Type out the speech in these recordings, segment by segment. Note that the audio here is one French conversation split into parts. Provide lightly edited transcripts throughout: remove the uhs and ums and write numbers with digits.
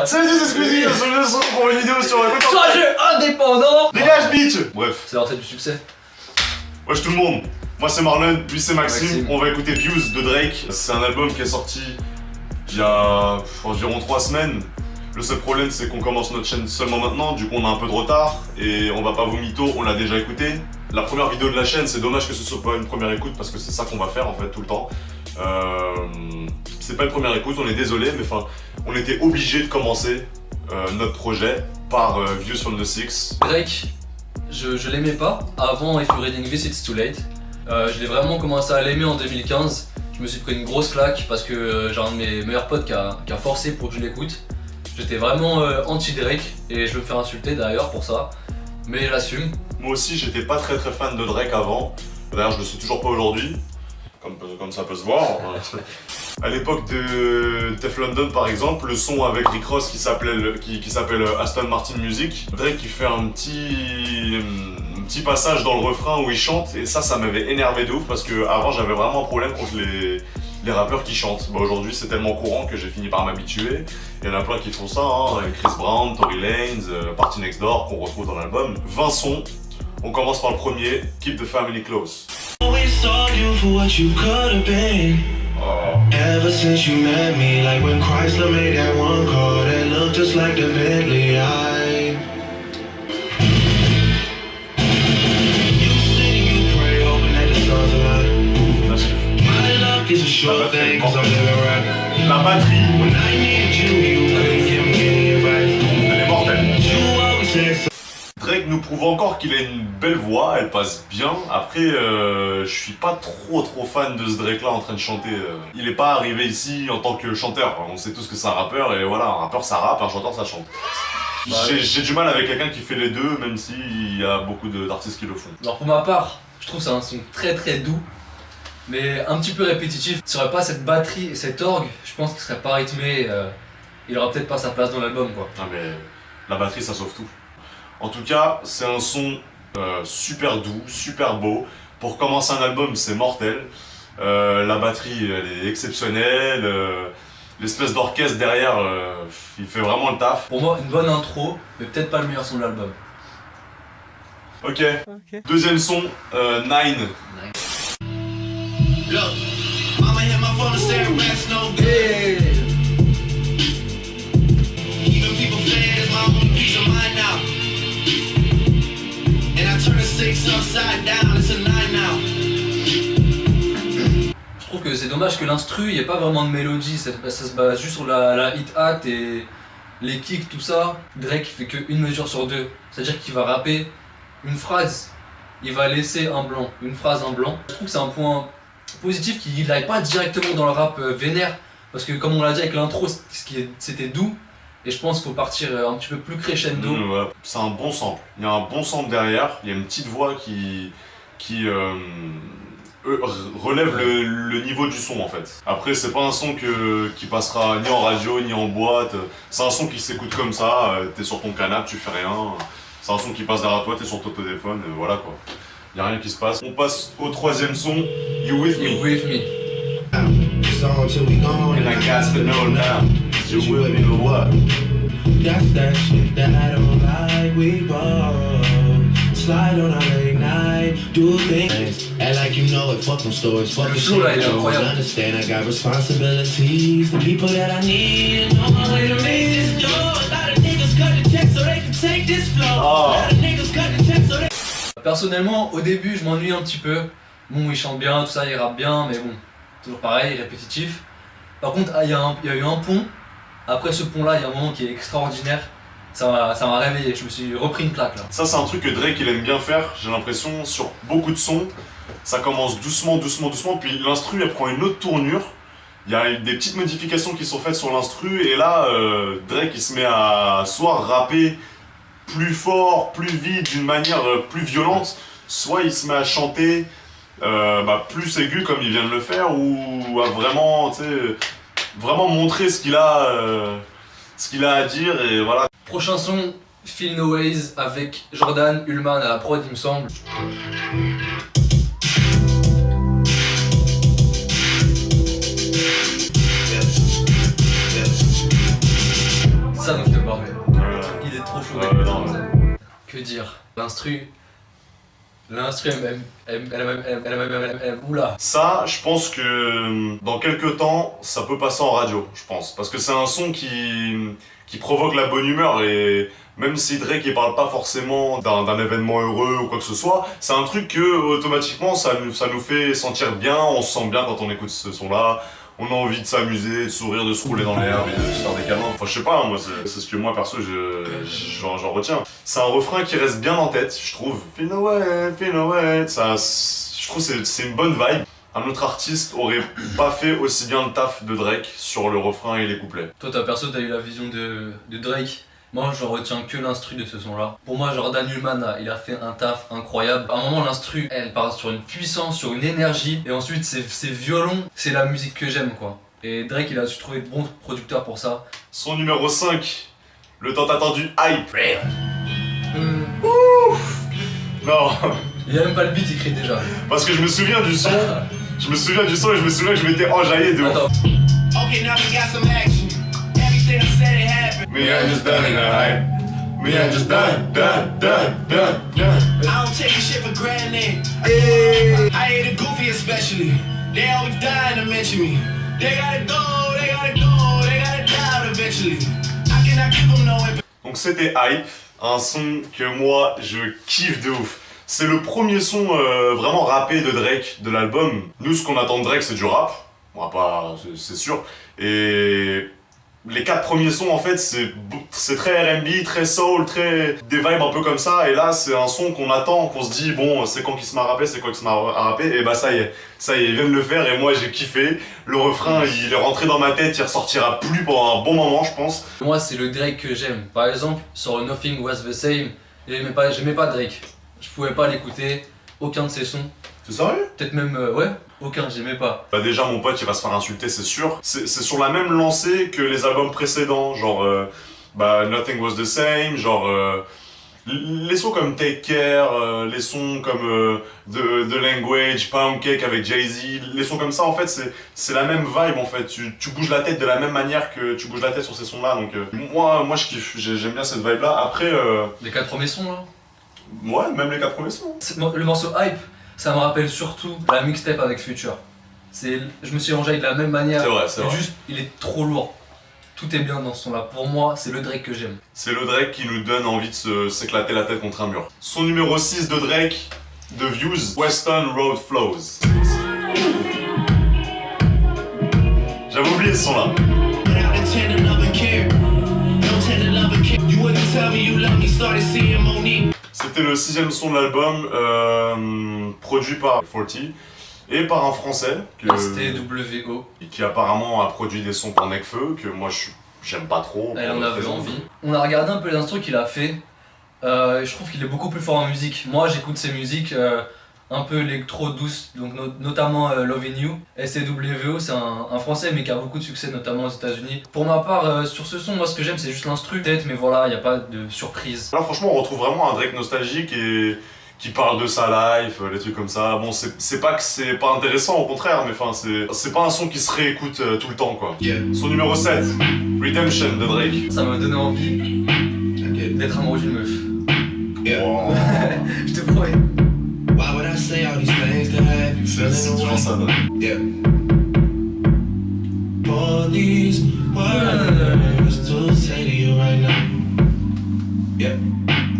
Salut, c'est Squeezie, le son pour une vidéo sur la côte. Sur un jeu indépendant. Dégage, bitch. Bref. C'est la recette du succès. Wesh tout le monde, moi c'est Marlon, lui c'est Maxime. Maxime. On va écouter Views de Drake. C'est un album qui est sorti il y a environ 3 semaines. Le seul problème c'est qu'on commence notre chaîne seulement maintenant, du coup on a un peu de retard et on va pas vous mytho, on l'a déjà écouté. La première vidéo de la chaîne, c'est dommage que ce soit pas une première écoute parce que c'est ça qu'on va faire en fait tout le temps. C'est pas une première écoute, on est désolé, mais enfin on était obligé de commencer notre projet par Views from the Six. Drake, je l'aimais pas. Avant If You're Reading This It's Too Late. Je l'ai vraiment commencé à l'aimer en 2015. Je me suis pris une grosse claque parce que j'ai un de mes meilleurs potes qui a forcé pour que je l'écoute. J'étais vraiment anti-Drake et je vais me faire insulter d'ailleurs pour ça. Mais j'assume. Moi aussi j'étais pas très fan de Drake avant. D'ailleurs je le suis toujours pas aujourd'hui. Comme ça peut se voir. À l'époque de Def London par exemple, le son avec Rick Ross qui s'appelle Aston Martin Music, Drake qui fait un petit passage dans le refrain où il chante et ça m'avait énervé de ouf parce que avant j'avais vraiment un problème contre les rappeurs qui chantent. Bah, aujourd'hui c'est tellement courant que j'ai fini par m'habituer. Il y en a plein qui font ça, hein. Chris Brown, Tory Lanez, Party Next Door qu'on retrouve dans l'album. 20 sons, on commence par le premier, Keep the Family Close. Saw you for what you could have been. Ever since you met me, like when Chrysler made that one car that looked just like the Bentley. You sing, you pray, hoping that the stars align. My luck is a sure thing, cause I'm living right. La batterie, When I need you couldn't give me any advice. elle est mortelle. You always said so. Drake nous prouve encore qu'il a une belle voix, elle passe bien. Après, je suis pas trop fan de ce Drake là en train de chanter. Il est pas arrivé ici en tant que chanteur. On sait tous que c'est un rappeur et voilà, un rappeur ça rappe, un chanteur ça chante. J'ai du mal avec quelqu'un qui fait les deux, même s'il y a beaucoup d'artistes qui le font. Alors pour ma part, je trouve que c'est un son très doux. Mais un petit peu répétitif. S'il n'y aurait pas cette batterie et cet orgue, je pense qu'il serait pas rythmé. Il aurait peut-être pas sa place dans l'album quoi. Ah mais la batterie ça sauve tout. En tout cas, c'est un son super doux, super beau. Pour commencer un album, c'est mortel. La batterie, elle est exceptionnelle. L'espèce d'orchestre derrière, il fait vraiment le taf. Pour moi, une bonne intro, mais peut-être pas le meilleur son de l'album. Ok. Deuxième son, Nine. Look, I'ma hit my phone and say rest no good. Even people say it's my only peace of mind now. And I turn a 6 upside down, it's a 9 now. Je trouve que c'est dommage que l'instru, il n'y ait pas vraiment de mélodie, ça se base juste sur la hit act et les kicks, tout ça. Drake fait qu'une mesure sur deux, c'est-à-dire qu'il va rapper une phrase, il va laisser un blanc, une phrase, un blanc. Je trouve que c'est un point positif qu'il n'aille pas directement dans le rap vénère, parce que comme on l'a dit avec l'intro, c'était doux, et je pense qu'il faut partir un petit peu plus crescendo. Ouais. C'est un bon sample. Il y a un bon sample derrière, il y a une petite voix qui relève le niveau du son en fait. Après c'est pas un son qui passera ni en radio ni en boîte, c'est un son qui s'écoute comme ça, t'es sur ton canapé, tu fais rien. C'est un son qui passe derrière toi, t'es sur ton téléphone, voilà quoi. Y'a rien qui se passe. On passe au troisième son, You With Me. You With Me. It's on till we gone. And I got to know now, you with me or what? That's that shit that I don't like. We both slide on our late night, do things, act like you know it. Fuck them stories, fuck the shit. là, il est Don't incroyable. understand. I got responsibilities, the people that I need. And on my way to make this dough. A lot of niggas cut the check so they can take this flow. A lot of niggas cut the check so they. Personnellement, au début, je m'ennuie un petit peu. Bon, il chante bien, tout ça, il rappe bien, mais bon, toujours pareil, répétitif. Par contre, il y a eu un pont. Après ce pont-là, il y a un moment qui est extraordinaire. Ça m'a réveillé, je me suis repris une claque là. Ça c'est un truc que Drake il aime bien faire, j'ai l'impression, sur beaucoup de sons. Ça commence doucement, puis l'instru elle prend une autre tournure. Il y a des petites modifications qui sont faites sur l'instru et là, Drake il se met à soit rapper plus fort, plus vite, d'une manière plus violente, soit il se met à chanter plus aigu comme il vient de le faire, ou à vraiment, tu sais, vraiment montrer ce qu'il a à dire et voilà. Prochain son, Feel No Ways avec Jordan Ullman à la prod, il me semble. Ça fous. Non, Que dire? L'instru, oula. Ça, je pense que dans quelques temps, ça peut passer en radio, je pense. Parce que c'est un son qui provoque la bonne humeur et même si Drake il parle pas forcément d'un événement heureux ou quoi que ce soit, c'est un truc que automatiquement ça nous fait sentir bien, on se sent bien quand on écoute ce son-là. On a envie de s'amuser, de sourire, de se rouler dans l'air, de se faire des câlins. Enfin, je sais pas, moi, c'est ce que moi, perso, j'en retiens. C'est un refrain qui reste bien en tête, je trouve. Feel away, ça, je trouve que c'est une bonne vibe. Un autre artiste aurait pas fait aussi bien le taf de Drake sur le refrain et les couplets. Toi, perso, t'as eu la vision de Drake. Moi, je retiens que l'instru de ce son-là. Pour moi, Jordan Ullman, il a fait un taf incroyable. À un moment, l'instru, elle part sur une puissance, sur une énergie. Et ensuite, c'est violon, c'est la musique que j'aime, quoi. Et Drake, il a su trouver de bons producteurs pour ça. Son numéro 5, le tant attendu Hype. Non, Il y a même pas le beat écrit déjà. parce que je me souviens du son. Je me souviens du son et je me souviens que je m'étais enjaillé de ouf. Attends. Okay, now we got some action. Everything I said it happened. Me, I just done in a hype. Me, I just done. I don't take this shit for granted. I hate the goofy especially. They always dying to mention me. They gotta go, they gotta die eventually. I cannot give them no impact. Donc c'était Hype, un son que moi je kiffe de ouf. C'est le premier son vraiment rappé de Drake de l'album. Nous, ce qu'on attend de Drake, c'est du rap. On va pas, c'est sûr. Et les 4 premiers sons, en fait, c'est très R&B, très soul, très des vibes un peu comme ça. Et là, c'est un son qu'on attend, qu'on se dit, bon, c'est quand qu'il se m'a rappé, c'est quand qu'il se m'a rappé. Et bah ça y est, il vient de le faire et moi j'ai kiffé. Le refrain, il est rentré dans ma tête, il ressortira plus pendant un bon moment, je pense. Moi, c'est le Drake que j'aime. Par exemple, sur Nothing Was The Same, j'aimais pas Drake. Je pouvais pas l'écouter, aucun de ses sons. C'est sérieux? Peut-être même, ouais, aucun, j'aimais pas. Bah déjà mon pote il va se faire insulter c'est sûr. C'est sur la même lancée que les albums précédents, genre Nothing Was The Same, genre les sons comme Take Care, les sons comme The Language, Pound Cake avec Jay-Z, les sons comme ça en fait c'est la même vibe en fait, tu bouges la tête de la même manière que tu bouges la tête sur ces sons là donc moi je kiffe, j'aime bien cette vibe là. Après Les 4 premiers sons là. ouais même les 4 premiers sons. Le morceau Hype, ça me rappelle surtout la mixtape avec Future. Je me suis enjaillé de la même manière. C'est vrai. Juste, il est trop lourd. Tout est bien dans ce son-là. Pour moi, c'est le Drake que j'aime. C'est le Drake qui nous donne envie de s'éclater la tête contre un mur. Son numéro 6 de Drake, de Views, Western Road Flows. J'avais oublié ce son-là. Without intent to love and care. No tend to love and care. You wouldn't tell me you love me, started seeing Monique. C'était le 6ème son de l'album, produit par 40 et par un français STWO. qui apparemment a produit des sons pour Nekfeu, que moi j'aime pas trop. Elle en avait envie. On a regardé un peu les instrus qu'il a fait. Je trouve qu'il est beaucoup plus fort en musique. Moi, j'écoute ses musiques un peu électro douces, donc notamment Lovin' You. STWO, c'est un français mais qui a beaucoup de succès, notamment aux États-Unis. Pour ma part, sur ce son, moi ce que j'aime, c'est juste l'instru, peut-être, mais voilà, il n'y a pas de surprise. Là, franchement, on retrouve vraiment un Drake nostalgique et qui parle de sa life, des trucs comme ça. Bon, c'est pas que c'est pas intéressant, au contraire, mais enfin, c'est pas un son qui se réécoute tout le temps, quoi. Yeah. Son numéro 7, Redemption de Drake. Ça m'a donné envie d'être amoureux d'une meuf. Yeah. Wow. Je te promets. Why would I say all these things to have you C'est feeling toujours away? ça, Drake. Yeah. All these words to say to you right now. Yeah.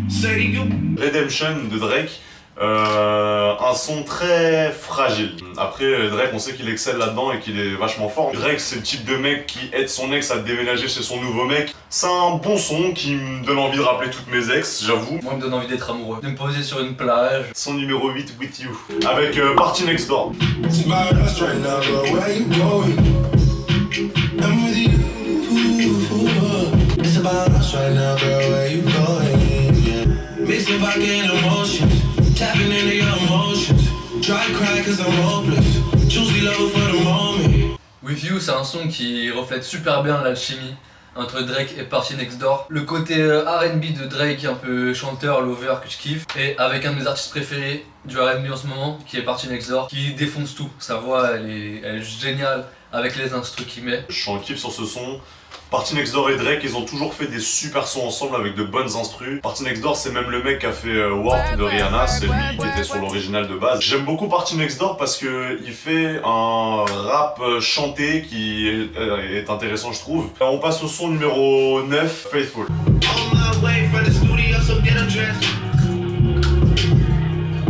Say to you. Redemption de Drake, un son très fragile. Après, Drake, on sait qu'il excelle là-dedans et qu'il est vachement fort. Drake, c'est le type de mec qui aide son ex à déménager chez son nouveau mec. C'est un bon son qui me donne envie de rappeler toutes mes ex, j'avoue. Moi, il me donne envie d'être amoureux. De me poser sur une plage. Son numéro 8, With You, avec Party Next Door. It's about us right now, girl. Where you going? I'm with you. It's about us right now, girl. Where you going? Yeah. Mixing vodka and emotions, tapping into your emotions. Dry cry 'cause I'm hopeless. Choosy love for the moment. With You, c'est un son qui reflète super bien l'alchimie entre Drake et Party Next Door. Le côté R&B de Drake, un peu chanteur, lover, que je kiffe. Et avec un de mes artistes préférés du R&B en ce moment, qui est Party Next Door, qui défonce tout. Sa voix, elle est géniale avec les instrus qu'il met. Je suis en kiff sur ce son. Party Next Door et Drake, ils ont toujours fait des super sons ensemble avec de bonnes instrus. Party Next Door, c'est même le mec qui a fait Warp de Rihanna, c'est lui qui était sur l'original de base. J'aime beaucoup Party Next Door parce que il fait un rap chanté qui est intéressant, je trouve. On passe au son numéro 9, Faithful. On my way from the studio, so get undressed.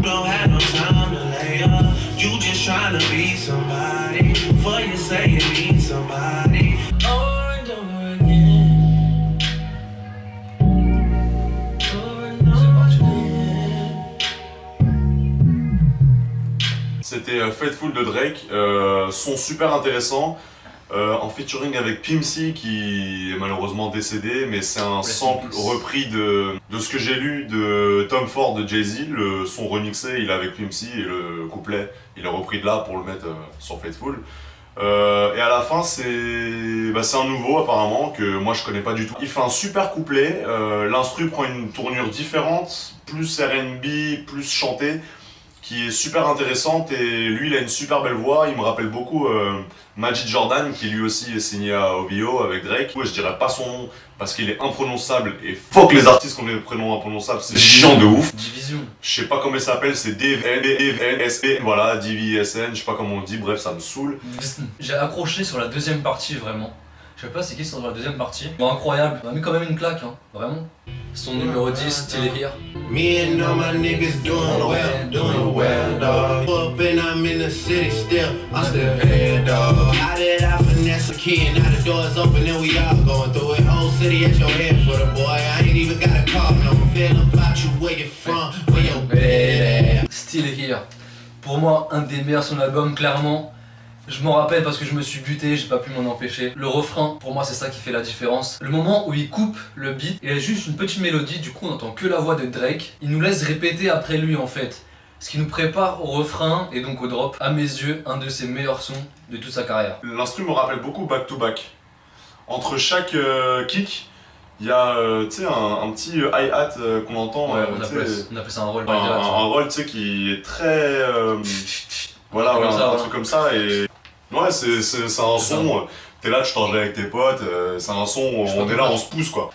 Don't have no time to lay up. You just trying to be somebody. For you say you need somebody. Over and over again. Over and over again. C'était Faithful de Drake, son super intéressant. En featuring avec Pimp C qui est malheureusement décédé, mais c'est un sample repris de ce que j'ai lu de Tom Ford de Jay-Z, le son remixé il est avec Pimp C et le couplet il est repris de là pour le mettre sur Faithful. Et à la fin c'est un nouveau apparemment que moi je connais pas du tout. Il fait un super couplet, l'instru prend une tournure différente, plus R&B, plus chanté, qui est super intéressante et lui il a une super belle voix, il me rappelle beaucoup Majid Jordan qui lui aussi est signé à OVO avec Drake. Je dirais pas son nom parce qu'il est imprononçable et faut que les artistes qui ont des prénoms imprononçables, c'est chiant de ouf. Division. Je sais pas comment il s'appelle, c'est DVNSP, voilà, DVSN, je sais pas comment on dit, bref ça me saoule. J'ai accroché sur la deuxième partie vraiment. Je sais pas c'est qui sur la deuxième partie. Bon, incroyable, on a mis quand même une claque, hein, vraiment. Son numéro 10, Still Here. Me and all my niggas doing well, dog. Up and I'm in the city still, I'm still here, dog. How did I finesse a kid? Now the door's open and we all going through it. Whole city at your head for the boy. I ain't even got a call, no feel about you, where you from, where your bed at. Still Here. Pour moi, un des meilleurs son album, clairement. Je m'en rappelle parce que je me suis buté, j'ai pas pu m'en empêcher. Le refrain, pour moi, c'est ça qui fait la différence. Le moment où il coupe le beat, il a juste une petite mélodie, du coup on n'entend que la voix de Drake. Il nous laisse répéter après lui en fait. Ce qui nous prépare au refrain et donc au drop. À mes yeux, un de ses meilleurs sons de toute sa carrière. L'instru me rappelle beaucoup Back to Back. Entre chaque kick, il y a un petit hi-hat qu'on entend. Ouais, on appelle ça un roll. Un roll qui est très... voilà, un truc comme ça. Et ouais, c'est un son, t'es là, tu t'en avec tes potes, c'est un son, on est là, on se pousse quoi.